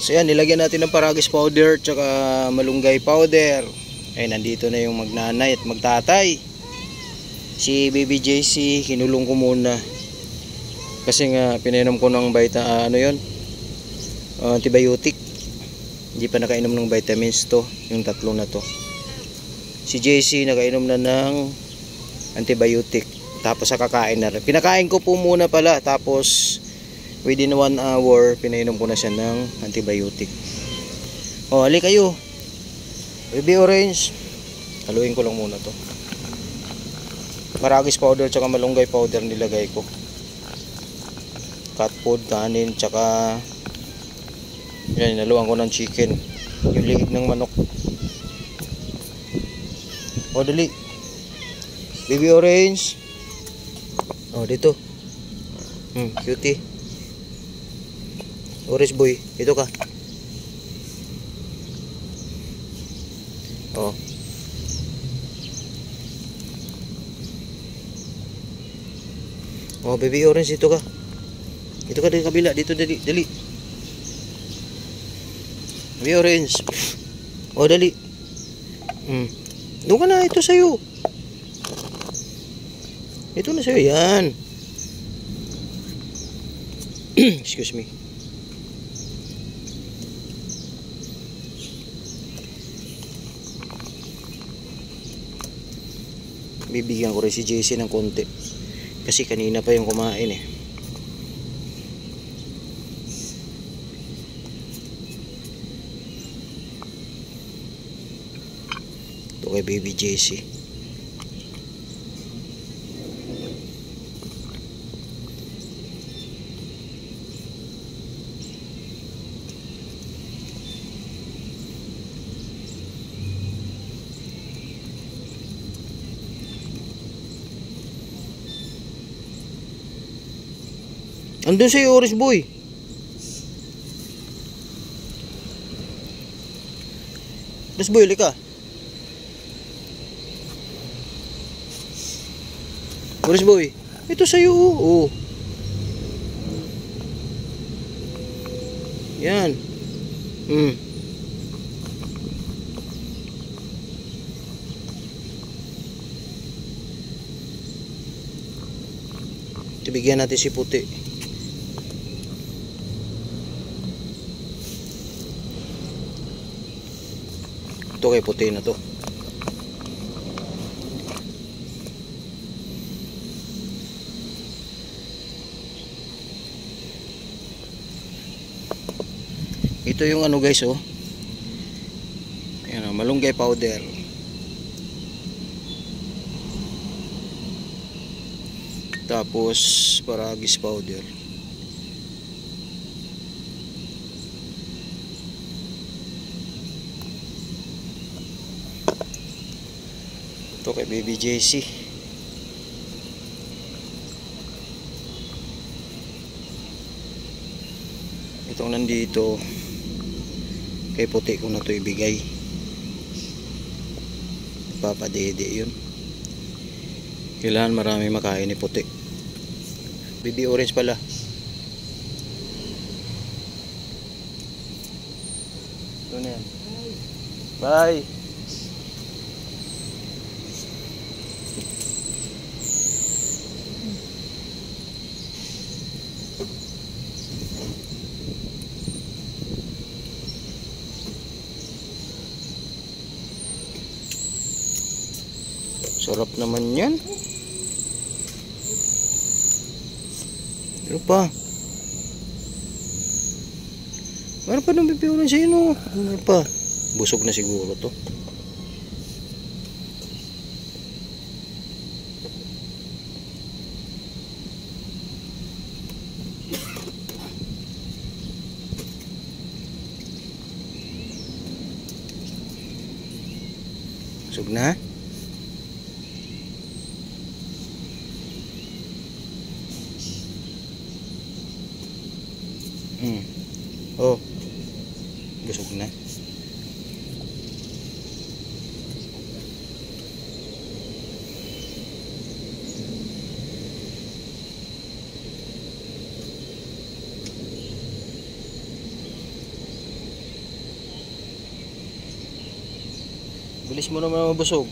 So yan, nilagyan natin ng Paragis powder tsaka malunggay powder. Ay, nandito na yung magnanay at magtatay. Si Baby JC, kinulong ko muna. Kasi nga, pinainom ko ng antibiotic. Hindi pa nakainom ng vitamins to, yung tatlo na to. Si JC, nakainom na ng antibiotic. Tapos sa kakain na rin. Pinakain ko po muna pala. Tapos, within 1 hour, pinainom ko na siya ng antibiotic. O, hali kayo. Baby orange. Haluin ko lang muna to. Paragis powder tsaka malunggay powder nilagay ko. Cat food, kanin, tsaka yan, inaluan ko ng chicken. Yung liig ng manok. O, dali. Baby orange. O, dito. Cutie. Orange boy, dito ka. Oh. Oh, baby orange, dito ka. Dito ka, dito kabila, dito, dali, dali. Baby orange. Oh, dali. Doon ka na, ito sa'yo. Ito na sa'yo, yan. Excuse me. Bibigyan ko rin si JC ng konti kasi kanina pa yung kumain eh. Ito kay Baby JC. Andun sa'yo, orange boy. Orange boy, halika. Orange boy, ito sa'yo. Oh. Yan. Bigyan natin si puti. Ito kay puti na to. Ito yung ano guys, oh. Ayan, malunggay powder. Tapos Paragis powder. Ito kay Baby JC. Itong nandito kay puti ko na to ibigay. Papadede yun. Kailangan marami makain ni puti. Baby orange pala. Ito na yan. Bye. Sarap naman yan. Ano pa? Ano pa nang bibiulan sa'yo, no? Ano pa? Busog na siguro to. Busog na? Oh, busog na. Bilis mo naman mabusog.